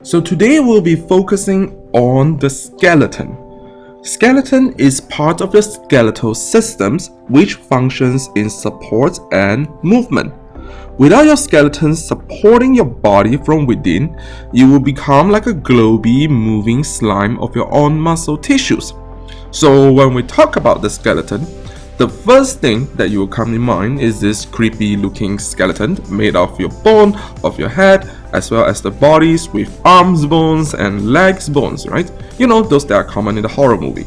So today we'll be focusing on the skeleton. Skeleton is part of the skeletal systems which functions in support and movement. Without your skeleton supporting your body from within, you will become like a globy moving slime of your own muscle tissues. So when we talk about the skeleton, the first thing that will come in mind is this creepy looking skeleton made of your bone, of your head, as well as the bodies with arms bones and legs bones, right? You know, those that are common in the horror movie.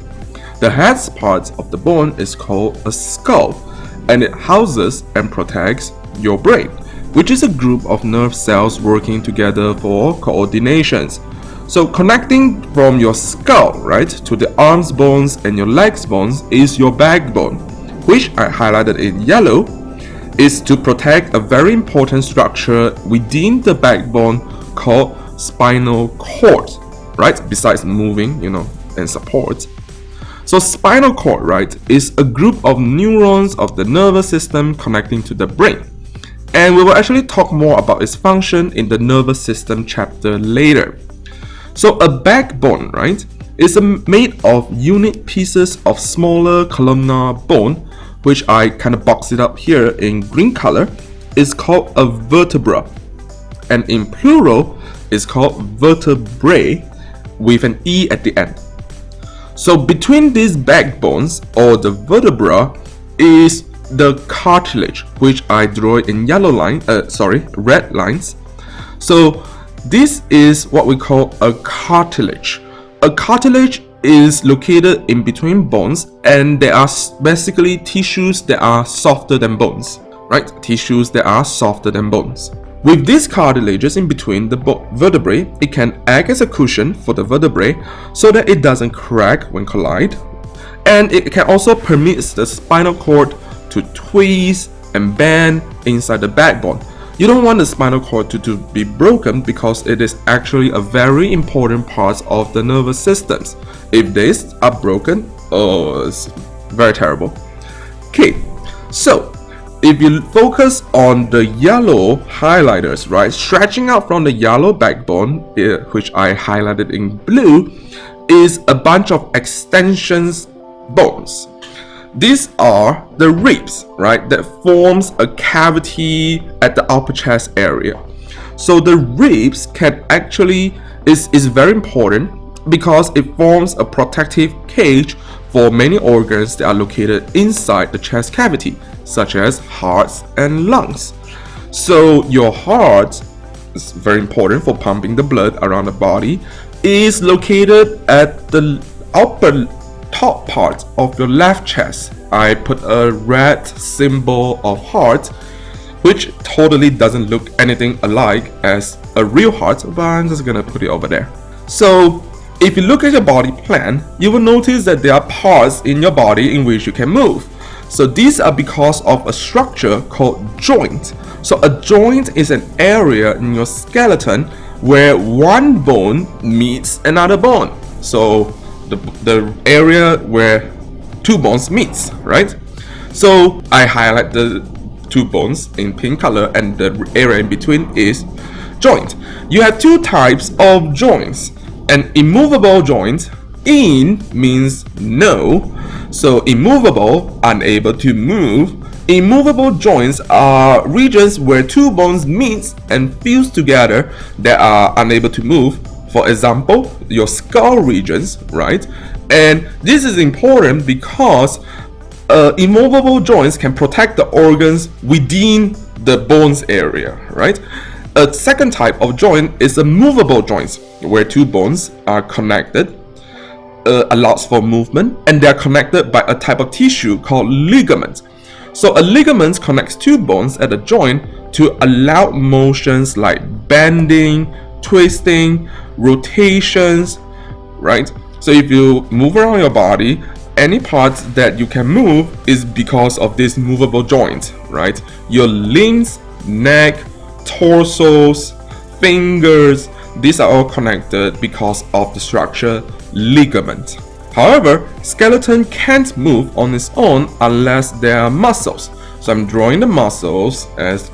The head's part of the bone is called a skull, and it houses and protects your brain, which is a group of nerve cells working together for coordinations. So connecting from your skull, right, to the arms bones and your legs bones is your backbone, which I highlighted in yellow, is to protect a very important structure within the backbone called spinal cord, right? Besides moving, and support. So spinal cord, right, is a group of neurons of the nervous system connecting to the brain. And we will actually talk more about its function in the nervous system chapter later. So a backbone, right, is made of unit pieces of smaller columnar bone, which I kind of box it up here in green color, is called a vertebra. And in plural, is called vertebrae with an E at the end. So between these backbones, or the vertebra, is the cartilage, which I draw in red lines. So this is what we call a cartilage. A cartilage is located in between bones, and there are basically tissues that are softer than bones, right? Tissues that are softer than bones. With these cartilages in between the vertebrae, it can act as a cushion for the vertebrae so that it doesn't crack when collide. And it can also permit the spinal cord to twist and bend inside the backbone. You don't want the spinal cord to be broken because it is actually a very important part of the nervous systems. If these are broken, it's very terrible. Okay, so if you focus on the yellow highlighters, right, stretching out from the yellow backbone, which I highlighted in blue, is a bunch of extensions bones. These are the ribs, right, that forms a cavity at the upper chest area. So the ribs can actually is very important because it forms a protective cage for many organs that are located inside the chest cavity, such as hearts and lungs. So your heart is very important for pumping the blood around the body, is located at the upper top part of your left chest. I put a red symbol of heart, which totally doesn't look anything alike as a real heart, but I'm just gonna put it over there. So if you look at your body plan, you will notice that there are parts in your body in which you can move. So these are because of a structure called joint. So a joint is an area in your skeleton where one bone meets another bone. So the area where two bones meets, right? So I highlight the two bones in pink color, and the area in between is joint. You have two types of joints. An immovable joint, in means no, so immovable, unable to move. Immovable joints are regions where two bones meet and fuse together that are unable to move. For example, your skull regions, right? And this is important because immovable joints can protect the organs within the bones area, right? A second type of joint is a movable joints, where two bones are connected, allows for movement, and they are connected by a type of tissue called ligament. So a ligament connects two bones at a joint to allow motions like bending, twisting, rotations, right? So if you move around your body, any parts that you can move is because of this movable joint, right? Your limbs, neck, torsos, fingers, these are all connected because of the structure ligament. However, skeleton can't move on its own unless there are muscles. So I'm drawing the muscles as,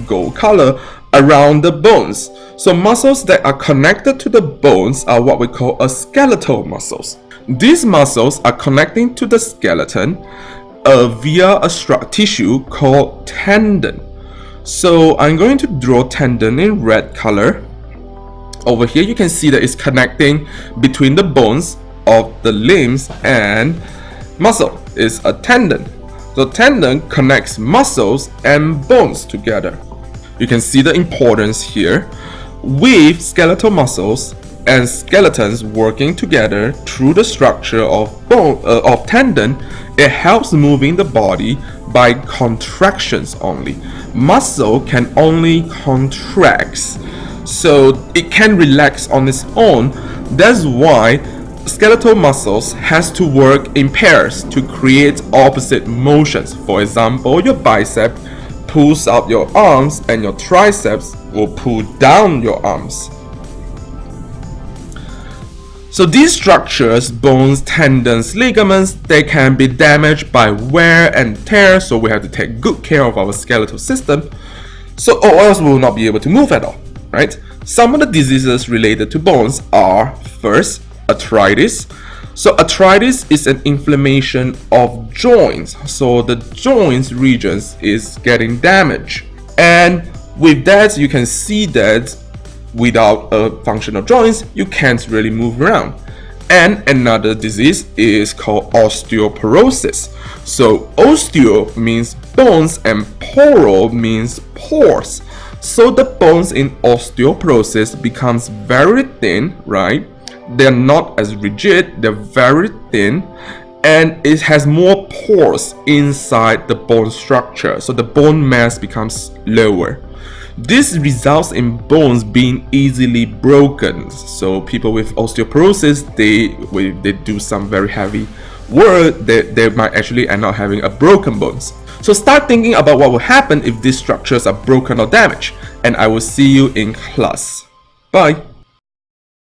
gold color around the bones. So muscles that are connected to the bones are what we call a skeletal muscles. These muscles are connecting to the skeleton via a tissue called tendon. So I'm going to draw tendon in red color. Over here you can see that it's connecting between the bones of the limbs, and muscle is a tendon. The tendon connects muscles and bones together. You can see the importance here. With skeletal muscles and skeletons working together through the structure of tendon, it helps moving the body by contractions only. Muscle can only contract, so it can relax on its own. That's why skeletal muscles has to work in pairs to create opposite motions. For example, your bicep pulls up your arms and your triceps will pull down your arms. So these structures, bones, tendons, ligaments, they can be damaged by wear and tear, so we have to take good care of our skeletal system, or else we will not be able to move at all, right? Some of the diseases related to bones are, first, arthritis. So arthritis is an inflammation of joints, so the joints regions is getting damaged, and with that you can see that without a functional joints you can't really move around. And another disease is called osteoporosis. So osteo means bones and poro means pores. So the bones in osteoporosis becomes very thin, right? They're not as rigid, they're very thin, and it has more pores inside the bone structure, so the bone mass becomes lower. This results in bones being easily broken. So people with osteoporosis, they do some very heavy work, they might actually end up having a broken bones. So start thinking about what will happen if these structures are broken or damaged, and I will see you in class. Bye.